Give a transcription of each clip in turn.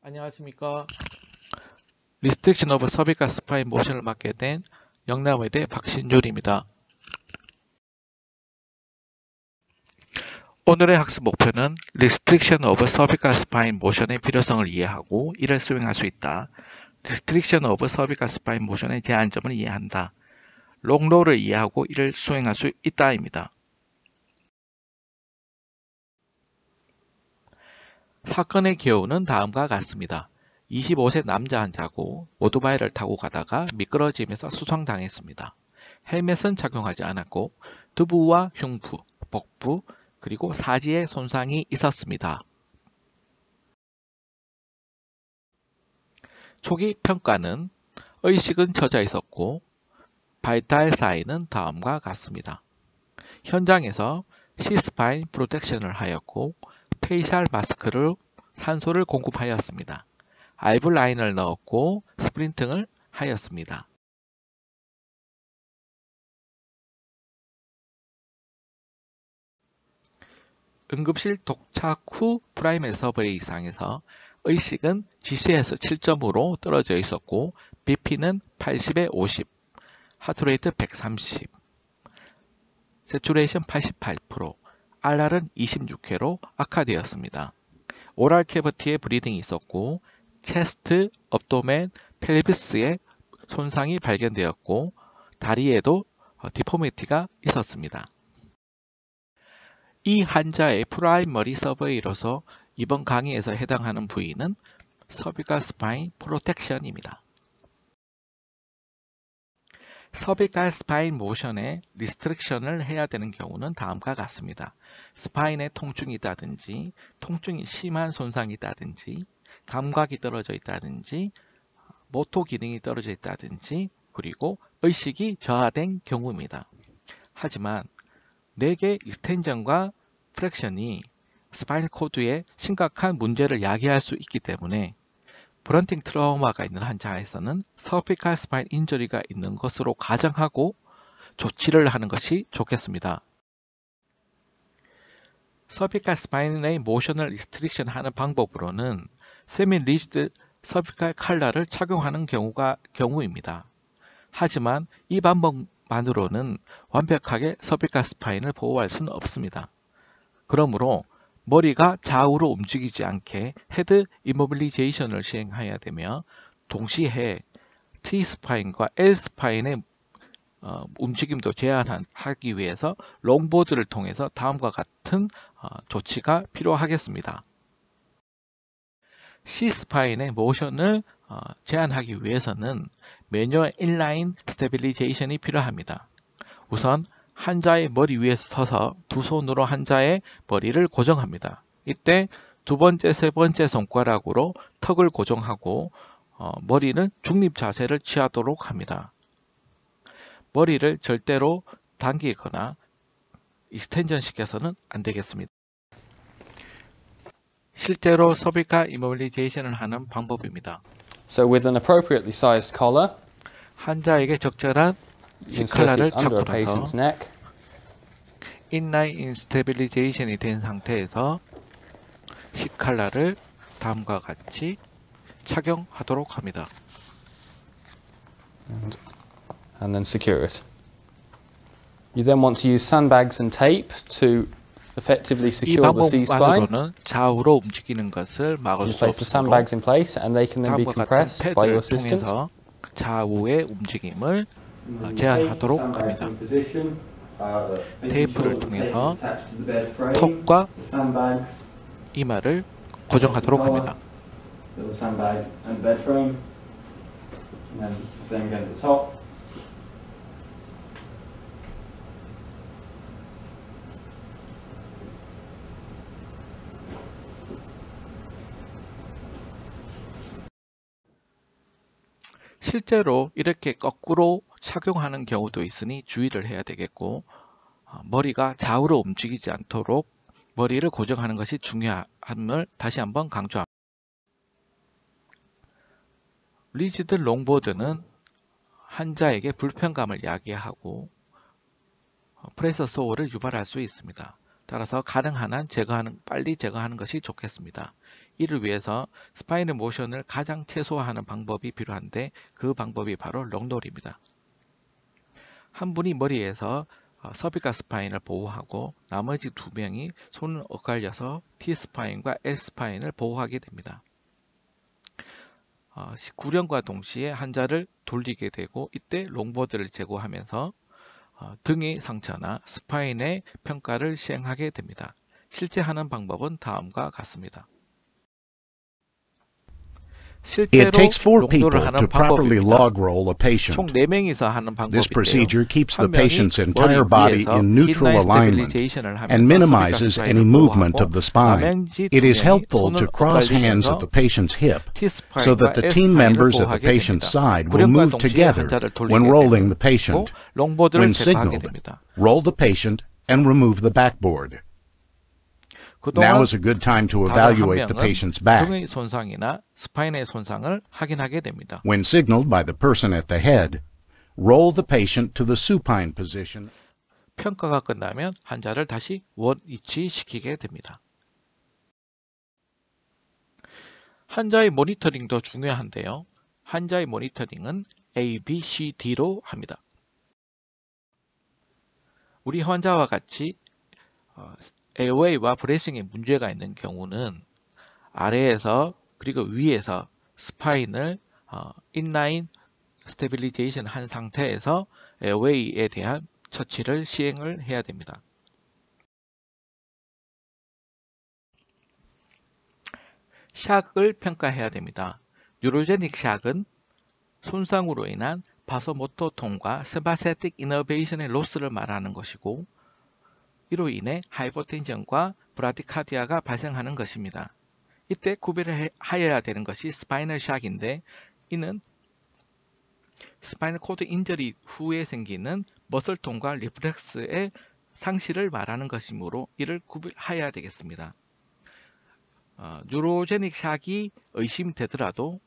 안녕하십니까. 리스트릭션 오브 서비스 스파인 모션을 맡게 된 영남의대 박신졸입니다. 오늘의 학습 목표는 리스트릭션 오브 서비스 스파인 모션의 필요성을 이해하고 이를 수행할 수 있다. 리스트릭션 오브 서비스 스파인 모션의 제한점을 이해한다. 롱로를 이해하고 이를 수행할 수 있다입니다. 사건의 경우는 다음과 같습니다. 25세 남자 환자고 오토바이를 타고 가다가 미끄러지면서 수상당했습니다. 헬멧은 착용하지 않았고 두부와 흉부, 복부, 그리고 사지에 손상이 있었습니다. 초기 평가는 의식은 젖어 있었고 바이탈 사인은 다음과 같습니다. 현장에서 C스파인 프로텍션을 하였고 페이셜 마스크로 산소를 공급하였습니다. 알브 라인을 넣었고 스프린팅을 하였습니다. 응급실 도착 후 프라이머리 서버리 이상에서 의식은 지시에서 7점으로 떨어져 있었고 BP는 80에 50, 하트레이트 130, 세츄레이션 88%, RR은 26회로 악화되었습니다. 오랄 캐버티에 브리딩이 있었고 체스트, 업도멘, 펠비스에 손상이 발견되었고 다리에도 디포미티가 있었습니다. 이 환자의 프라이머리 서버이로서 이번 강의에서 해당하는 부위는 서비컬 스파인 프로텍션입니다. 서비컬 스파인 모션에 리스트릭션을 해야 되는 경우는 다음과 같습니다. 스파인에 통증이 있다든지, 통증이 심한 손상이 있다든지, 감각이 떨어져 있다든지, 모토 기능이 떨어져 있다든지, 그리고 의식이 저하된 경우입니다. 하지만 4개 익스텐전과 프랙션이 스파인al 코드에 심각한 문제를 야기할 수 있기 때문에 브런팅 트라우마가 있는 환자에서는 서피칼 스파인 인저리가 있는 것으로 가정하고 조치를 하는 것이 좋겠습니다. 서피칼 스파인의 모션을 리스트릭션 하는 방법으로는 세미 리지드 서피칼 칼라를 착용하는 경우입니다. 하지만 이 방법만으로는 완벽하게 서피칼 스파인을 보호할 수는 없습니다. 그러므로 머리가 좌우로 움직이지 않게 헤드 이모빌리제이션을 시행해야 되며 동시에 T스파인과 L스파인의 움직임도 제한하기 위해서 롱보드를 통해서 다음과 같은 조치가 필요하겠습니다. C스파인의 모션을 제한하기 위해서는 매뉴얼 인라인 스테빌리제이션이 필요합니다. 우선 환자의 머리 위에 서서 두 손으로 환자의 머리를 고정합니다. 이때 두 번째, 세 번째 손가락으로 턱을 고정하고 머리는 중립 자세를 취하도록 합니다. 머리를 절대로 당기거나 익스텐전 시켜서는 안 되겠습니다. 실제로 서비컬 이모빌리제이션을 하는 방법입니다. So with an appropriately sized collar, 환자에게 적절한 insert C칼라를 it under a 잡고 patient's 나서 neck. 인라인 인스테빌리제이션이 된 상태에서 C칼라를 다음과 같이 착용하도록 합니다. And then secure it. You then want to use sandbags and tape to effectively 이 secure the C-spine. 방법만으로는 좌우로 움직이는 것을 So 막을 you 수 place the 없으므로 sandbags in place and they can then be 다음과 같은 compressed by your 패드를 assistant. 통해서 좌우의 움직임을 제한하도록 합니다. 테이프를 통해서 턱과 이마를 고정하도록 합니다. 실제로 이렇게 거꾸로 착용하는 경우도 있으니 주의를 해야 되겠고 머리가 좌우로 움직이지 않도록 머리를 고정하는 것이 중요함을 다시 한번 강조합니다. 리지드 롱보드는 환자에게 불편감을 야기하고 프레셔 소어를 유발할 수 있습니다. 따라서 가능한 한 빨리 제거하는 것이 좋겠습니다. 이를 위해서 스파인의 모션을 가장 최소화하는 방법이 필요한데 그 방법이 바로 롱롤입니다. 한 분이 머리에서 서비컬 스파인을 보호하고 나머지 두 명이 손을 엇갈려서 T스파인과 L스파인을 보호하게 됩니다. 구령과 동시에 한자를 돌리게 되고 이때 롱보드를 제거하면서 등의 상처나 스파인의 평가를 시행하게 됩니다. 실제 하는 방법은 다음과 같습니다. It 실제로 takes 4 people 롱롤을 to 하는 properly 방법입니다. log roll a patient. 총 4명이서 하는 This 방법인데요. procedure keeps the 한 명이 patient's 머리 entire body 위에서 in neutral 인라인 alignment 스테빌리제이션을 and 하면서 minimizes 서비컬 any 스파인을 movement 보호하고 of the spine. 나머지 It 두 is 명이 helpful to 손을 cross hands 엇갈리면서 at the patient's hip so T스파인과 that the team L스파인을 members at the 보호하게 patient's 됩니다. side will 구령과 move 동시에 together 한자를 돌리게 when rolling the 되고 patient. 롱보드를 When 제거하게 signaled, 됩니다. roll the patient and remove the backboard. Now 그동안 is a good time to 다른 한 evaluate the 명은 patient's back. 등의 손상이나 스파인의 손상을 확인하게 됩니다. When signaled by the person at the head, roll the patient to the supine position. 평가가 끝나면 한자를 다시 원위치시키게 됩니다. 한자의 모니터링도 중요한데요. 한자의 모니터링은 A, B, C, D로 합니다. 우리 환자와 같이 에어웨이와 브레싱에 문제가 있는 경우는 아래에서 그리고 위에서 스파인을 인라인 스테빌리제이션 한 상태에서 에어웨이에 대한 처치를 시행을 해야 됩니다. 샥을 평가해야 됩니다. 뉴로제닉 샥은 손상으로 인한 바소모토통과 스바세틱 이너베이션의 로스를 말하는 것이고 이로 인해 하이포텐션과 브라디카디아가 발생하는 것입니다. 이때 구별을 하여야 되는 것이 스파이널 샥인데 이는 스파이널 코드 인저리 후에 생기는 머슬통과 리플렉스의 상실을 말하는 것이므로 이를 구별하여야 되겠습니다. 뉴로제닉 샥이 의심이 되더라도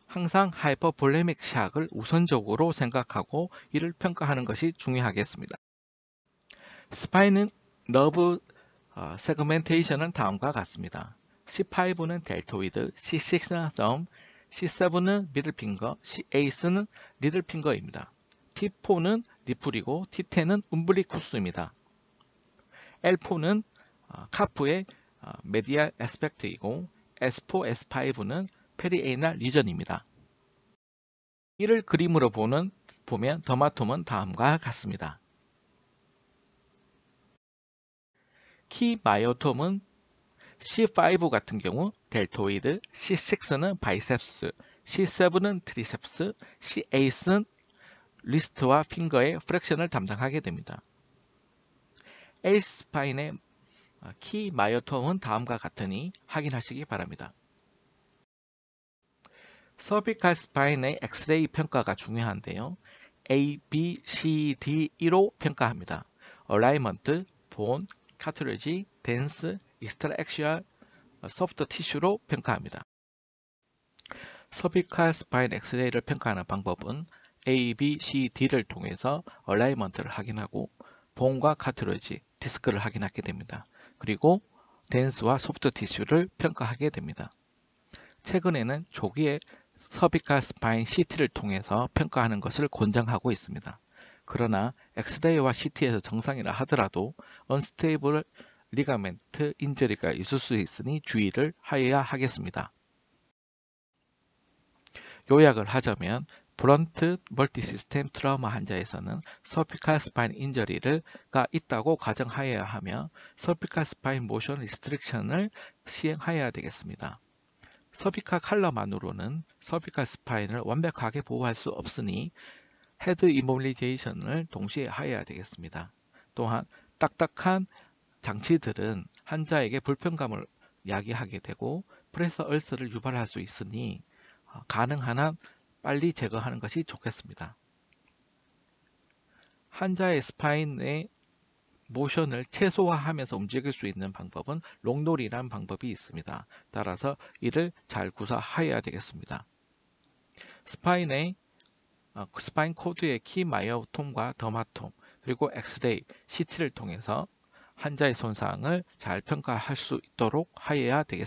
항상 하이퍼볼레믹 샥을 우선적으로 생각하고 이를 평가하는 것이 중요하겠습니다. 스파인은 너브 세그멘테이션은 다음과 같습니다. C5는 델토이드, C6는 썸, C7은 미들핑거, C8는 리들핑거입니다. T4는 니플이고 T10은 움블리쿠스입니다. L4는 카프의 메디알 애스펙트이고 S4, S5는 페리에이날 리전입니다. 이를 그림으로 보면 더마톰은 다음과 같습니다. 키 마이오톰은 C5 같은 경우 델토이드, C6는 바이셉스, C7은 트리셉스, C8은 리스트와 핑거의 프랙션을 담당하게 됩니다. L스파인의 키 마이오톰은 다음과 같으니 확인하시기 바랍니다. 서비컬 스파인의 엑스레이 평가가 중요한데요. A, B, C, D, E로 평가합니다. 얼라이먼트, 본, 카트리지, 덴스, 익스트라액시얼, 소프트 티슈로 평가합니다. 서비컬 스파인 엑스레이를 평가하는 방법은 A, B, C, D를 통해서 얼라이먼트를 확인하고 본과 카트리지, 디스크를 확인하게 됩니다. 그리고 덴스와 소프트 티슈를 평가하게 됩니다. 최근에는 조기에 서비컬 스파인 CT를 통해서 평가하는 것을 권장하고 있습니다. 그러나 엑스레이와 CT에서 정상이라 하더라도 언스테이블 리가멘트 인저리가 있을 수 있으니 주의를 하여야 하겠습니다. 요약을 하자면 브런트 멀티시스템 트라우마 환자에서는 서비컬 스파인 인저리가 있다고 가정하여야 하며 서비컬 스파인 모션 리스트릭션을 시행하여야 되겠습니다. 서비컬 칼럼만으로는 서비컬 스파인을 완벽하게 보호할 수 없으니 헤드 이모빌리제이션을 동시에 하여야 되겠습니다. 또한 딱딱한 장치들은 환자에게 불편감을 야기하게 되고 프레서 얼스를 유발할 수 있으니 가능한 한 빨리 제거하는 것이 좋겠습니다. 환자의 스파인의 모션을 최소화하면서 움직일 수 있는 방법은 롱롤이라는 방법이 있습니다. 따라서 이를 잘 구사하여야 되겠습니다. 스파인 코드의 키 마이오톰과 더마톰 그리고 엑스레이, CT를 통해서 환자의 손상을 잘 평가할 수 있도록 하여야 되겠습니다.